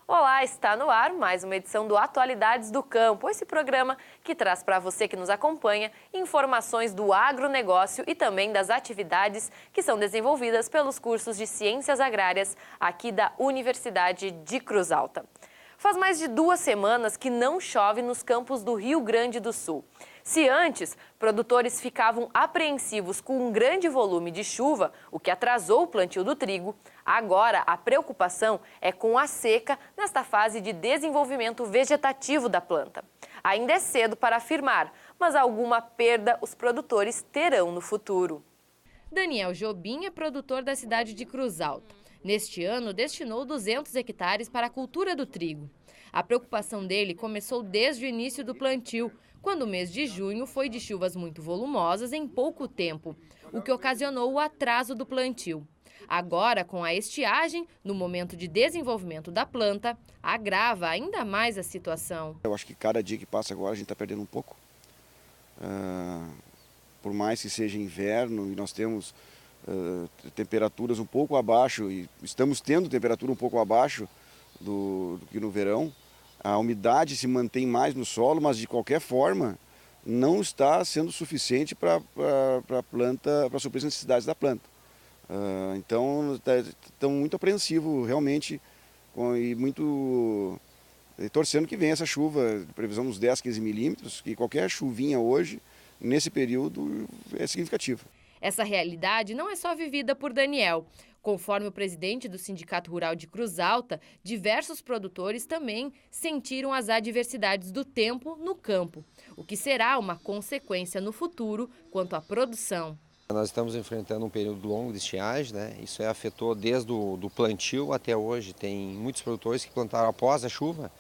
Olá, está no ar mais uma edição do Atualidades do Campo, esse programa que traz para você que nos acompanha informações do agronegócio e também das atividades que são desenvolvidas pelos cursos de Ciências Agrárias aqui da Universidade de Cruz Alta. Faz mais de 2 semanas que não chove nos campos do Rio Grande do Sul. Se antes, produtores ficavam apreensivos com um grande volume de chuva, o que atrasou o plantio do trigo, agora a preocupação é com a seca nesta fase de desenvolvimento vegetativo da planta. Ainda é cedo para afirmar, mas alguma perda os produtores terão no futuro. Daniel Jobim é produtor da cidade de Cruz Alta. Neste ano, destinou 200 hectares para a cultura do trigo. A preocupação dele começou desde o início do plantio, quando o mês de junho foi de chuvas muito volumosas em pouco tempo, o que ocasionou o atraso do plantio. Agora, com a estiagem, no momento de desenvolvimento da planta, agrava ainda mais a situação. Eu acho que cada dia que passa agora a gente está perdendo um pouco. Por mais que seja inverno e nós temos temperaturas um pouco abaixo, e estamos tendo temperatura um pouco abaixo do que no verão, a umidade se mantém mais no solo, mas de qualquer forma não está sendo suficiente para a planta, para suprir as necessidades da planta. Então, estão muito apreensivos realmente e muito torcendo que venha essa chuva, previsão uns 10, 15 milímetros, que qualquer chuvinha hoje, nesse período, é significativa. Essa realidade não é só vivida por Daniel. Conforme o presidente do Sindicato Rural de Cruz Alta, diversos produtores também sentiram as adversidades do tempo no campo, o que será uma consequência no futuro quanto à produção. Nós estamos enfrentando um período longo de estiagem, né? Isso afetou desde o plantio até hoje. Tem muitos produtores que plantaram após a chuva,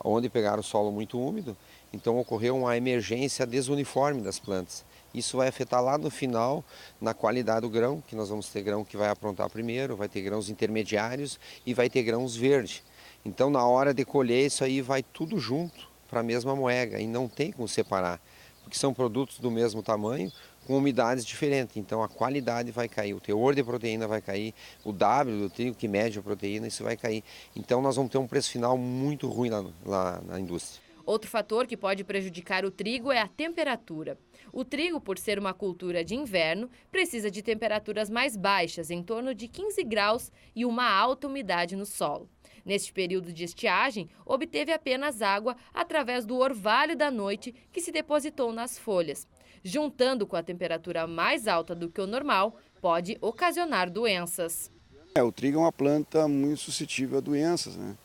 onde pegaram o solo muito úmido, então ocorreu uma emergência desuniforme das plantas. Isso vai afetar lá no final, na qualidade do grão, que nós vamos ter grão que vai aprontar primeiro, vai ter grãos intermediários e vai ter grãos verdes. Então, na hora de colher, isso aí vai tudo junto para a mesma moega e não tem como separar, porque são produtos do mesmo tamanho, com umidades diferentes. Então, a qualidade vai cair, o teor de proteína vai cair, o W do trigo, que mede a proteína, isso vai cair. Então, nós vamos ter um preço final muito ruim lá na indústria. Outro fator que pode prejudicar o trigo é a temperatura. O trigo, por ser uma cultura de inverno, precisa de temperaturas mais baixas, em torno de 15 graus e uma alta umidade no solo. Neste período de estiagem, obteve apenas água através do orvalho da noite que se depositou nas folhas. Juntando com a temperatura mais alta do que o normal, pode ocasionar doenças. O trigo é uma planta muito suscetível a doenças, né?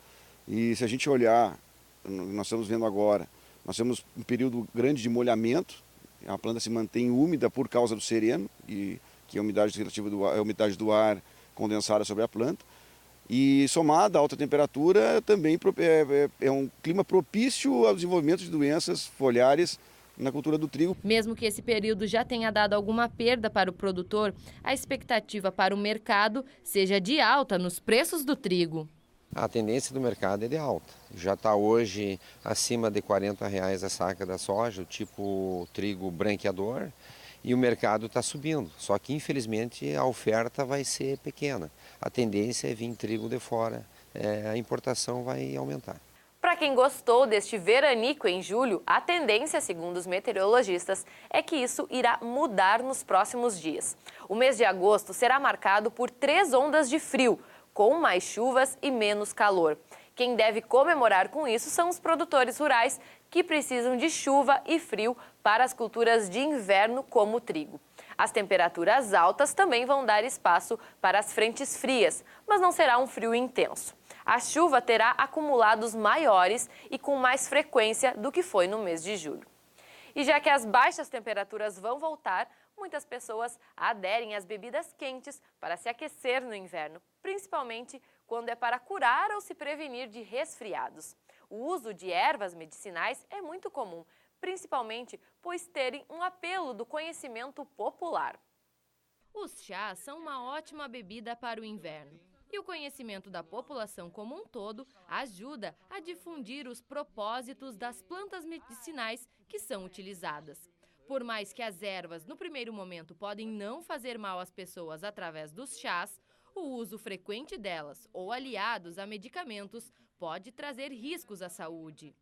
E se a gente olhar, nós estamos vendo agora, nós temos um período grande de molhamento, a planta se mantém úmida por causa do sereno, que é a umidade relativa a umidade do ar condensada sobre a planta, e somada à alta temperatura também é um clima propício ao desenvolvimento de doenças foliares na cultura do trigo. Mesmo que esse período já tenha dado alguma perda para o produtor, a expectativa para o mercado seja de alta nos preços do trigo. A tendência do mercado é de alta. Já está hoje acima de R$40 a saca da soja, o tipo trigo branqueador, e o mercado está subindo. Só que, infelizmente, a oferta vai ser pequena. A tendência é vir trigo de fora, a importação vai aumentar. Para quem gostou deste veranico em julho, a tendência, segundo os meteorologistas, é que isso irá mudar nos próximos dias. O mês de agosto será marcado por 3 ondas de frio, com mais chuvas e menos calor. Quem deve comemorar com isso são os produtores rurais, que precisam de chuva e frio para as culturas de inverno, como o trigo. As temperaturas altas também vão dar espaço para as frentes frias, mas não será um frio intenso. A chuva terá acumulados maiores e com mais frequência do que foi no mês de julho. E já que as baixas temperaturas vão voltar, muitas pessoas aderem às bebidas quentes para se aquecer no inverno, principalmente quando é para curar ou se prevenir de resfriados. O uso de ervas medicinais é muito comum, principalmente pois terem um apelo do conhecimento popular. Os chás são uma ótima bebida para o inverno. E o conhecimento da população como um todo ajuda a difundir os propósitos das plantas medicinais que são utilizadas. Por mais que as ervas, no primeiro momento, podem não fazer mal às pessoas através dos chás, o uso frequente delas ou aliados a medicamentos pode trazer riscos à saúde.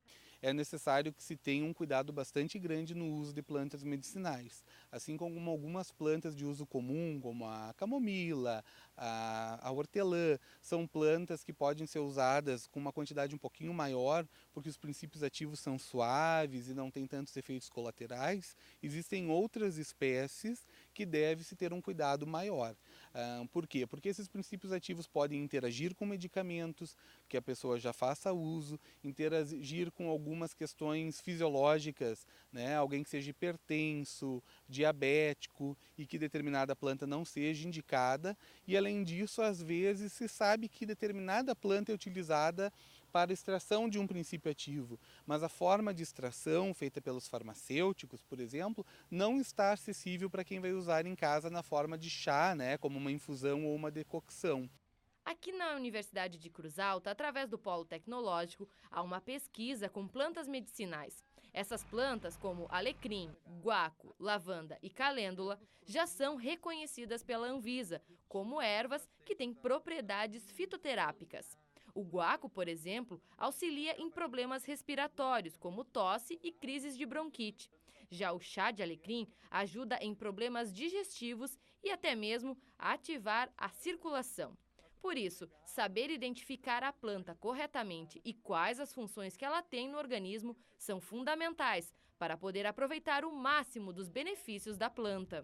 É necessário que se tenha um cuidado bastante grande no uso de plantas medicinais, assim como algumas plantas de uso comum, como a camomila, a hortelã, são plantas que podem ser usadas com uma quantidade um pouquinho maior, porque os princípios ativos são suaves e não têm tantos efeitos colaterais. Existem outras espécies que deve-se ter um cuidado maior. Por quê? Porque esses princípios ativos podem interagir com medicamentos que a pessoa já faça uso, interagir com algumas questões fisiológicas, né? Alguém que seja hipertenso, diabético e que determinada planta não seja indicada. E além disso, às vezes se sabe que determinada planta é utilizada para extração de um princípio ativo, mas a forma de extração feita pelos farmacêuticos, por exemplo, não está acessível para quem vai usar em casa na forma de chá, né? Como uma infusão ou uma decocção. Aqui na Universidade de Cruz Alta, através do Polo Tecnológico, há uma pesquisa com plantas medicinais. Essas plantas, como alecrim, guaco, lavanda e calêndula, já são reconhecidas pela Anvisa como ervas que têm propriedades fitoterápicas. O guaco, por exemplo, auxilia em problemas respiratórios, como tosse e crises de bronquite. Já o chá de alecrim ajuda em problemas digestivos e até mesmo a ativar a circulação. Por isso, saber identificar a planta corretamente e quais as funções que ela tem no organismo são fundamentais para poder aproveitar o máximo dos benefícios da planta.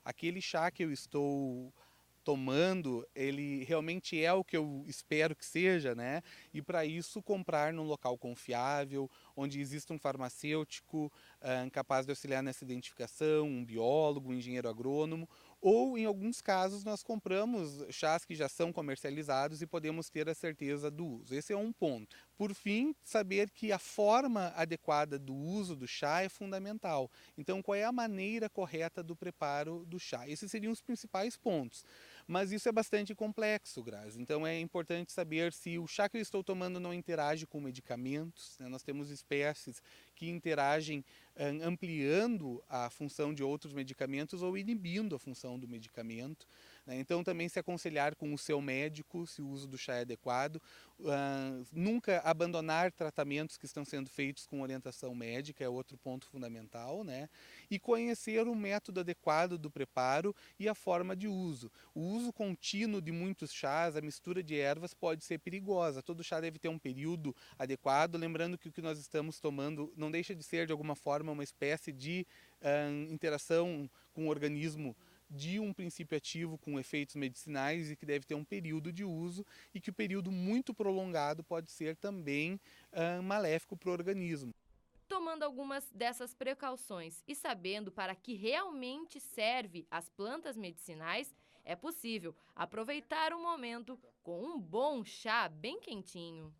Aquele chá que eu estou tomando, ele realmente é o que eu espero que seja, né? E para isso comprar num local confiável, onde exista um farmacêutico capaz de auxiliar nessa identificação, um biólogo, um engenheiro agrônomo, ou em alguns casos nós compramos chás que já são comercializados e podemos ter a certeza do uso. Esse é um ponto. Por fim, saber que a forma adequada do uso do chá é fundamental. Então, qual é a maneira correta do preparo do chá? Esses seriam os principais pontos. Mas isso é bastante complexo, Grazi. Então, é importante saber se o chá que eu estou tomando não interage com medicamentos, né? Nós temos espécies que interagem ampliando a função de outros medicamentos ou inibindo a função do medicamento, né? Então também se aconselhar com o seu médico se o uso do chá é adequado, nunca abandonar tratamentos que estão sendo feitos com orientação médica é outro ponto fundamental, né? E conhecer o método adequado do preparo e a forma de uso. O uso contínuo de muitos chás, a mistura de ervas pode ser perigosa. Todo chá deve ter um período adequado, lembrando que o que nós estamos tomando não deixa de ser de alguma forma uma espécie de interação com o organismo de um princípio ativo com efeitos medicinais e que deve ter um período de uso e que o período muito prolongado pode ser também maléfico para o organismo. Tomando algumas dessas precauções e sabendo para que realmente serve as plantas medicinais, é possível aproveitar o momento com um bom chá bem quentinho.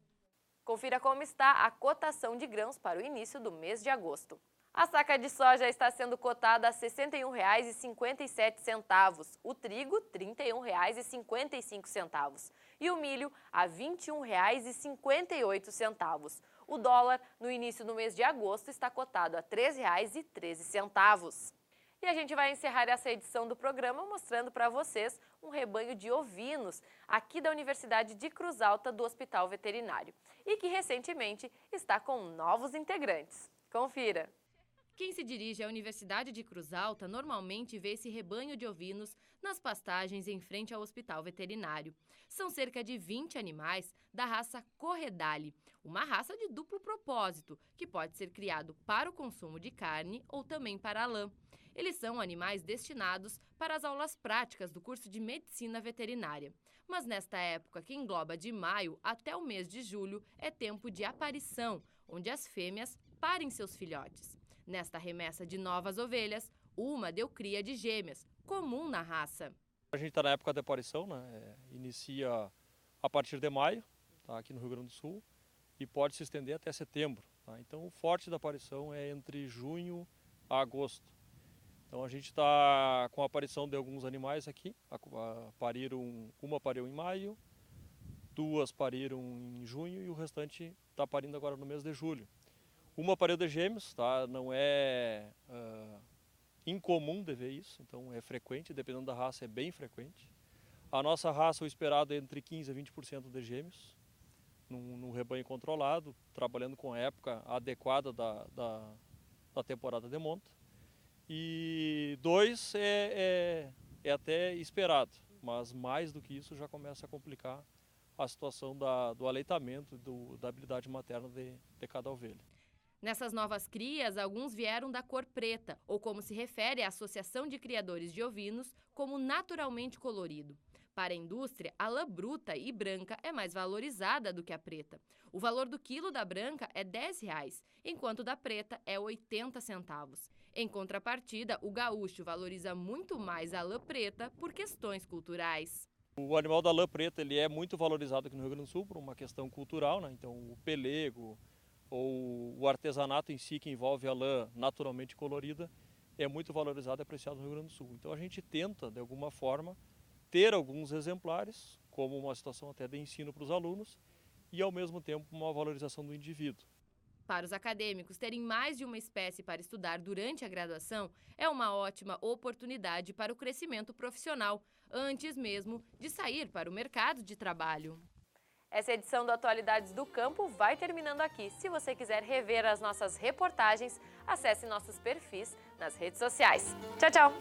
Confira como está a cotação de grãos para o início do mês de agosto. A saca de soja está sendo cotada a R$ 61,57, o trigo R$ 31,55 e o milho a R$ 21,58. O dólar no início do mês de agosto está cotado a R$ 3,13. E a gente vai encerrar essa edição do programa mostrando para vocês um rebanho de ovinos aqui da Universidade de Cruz Alta do Hospital Veterinário e que recentemente está com novos integrantes. Confira! Quem se dirige à Universidade de Cruz Alta normalmente vê esse rebanho de ovinos nas pastagens em frente ao Hospital Veterinário. São cerca de 20 animais da raça Corredale, uma raça de duplo propósito, que pode ser criado para o consumo de carne ou também para a lã. Eles são animais destinados para as aulas práticas do curso de Medicina Veterinária. Mas nesta época, que engloba de maio até o mês de julho, é tempo de aparição, onde as fêmeas parem seus filhotes. Nesta remessa de novas ovelhas, uma deu cria de gêmeas, comum na raça. A gente está na época da aparição, né? Inicia a partir de maio, tá? Aqui no Rio Grande do Sul, e pode se estender até setembro. Tá? Então o forte da aparição é entre junho a agosto. Então a gente está com a aparição de alguns animais aqui, uma pariu em maio, 2 pariram em junho e o restante está parindo agora no mês de julho. Uma pariu de gêmeos, tá? Não é incomum de ver isso, então é frequente, dependendo da raça é bem frequente. A nossa raça, o esperado é entre 15% a 20% de gêmeos, num rebanho controlado, trabalhando com a época adequada da temporada de monta. E 2 é até esperado, mas mais do que isso já começa a complicar a situação do aleitamento e da habilidade materna de cada ovelha. Nessas novas crias, alguns vieram da cor preta, ou como se refere à Associação de Criadores de Ovinos, como naturalmente colorido. Para a indústria, a lã bruta e branca é mais valorizada do que a preta. O valor do quilo da branca é R$10, enquanto da preta é 80 centavos. Em contrapartida, o gaúcho valoriza muito mais a lã preta por questões culturais. O animal da lã preta ele é muito valorizado aqui no Rio Grande do Sul por uma questão cultural, né? Então o pelego ou o artesanato em si que envolve a lã naturalmente colorida é muito valorizado e apreciado no Rio Grande do Sul. Então a gente tenta, de alguma forma, ter alguns exemplares, como uma situação até de ensino para os alunos, e ao mesmo tempo uma valorização do indivíduo. Para os acadêmicos, terem mais de uma espécie para estudar durante a graduação é uma ótima oportunidade para o crescimento profissional, antes mesmo de sair para o mercado de trabalho. Essa edição do Atualidades do Campo vai terminando aqui. Se você quiser rever as nossas reportagens, acesse nossos perfis nas redes sociais. Tchau, tchau!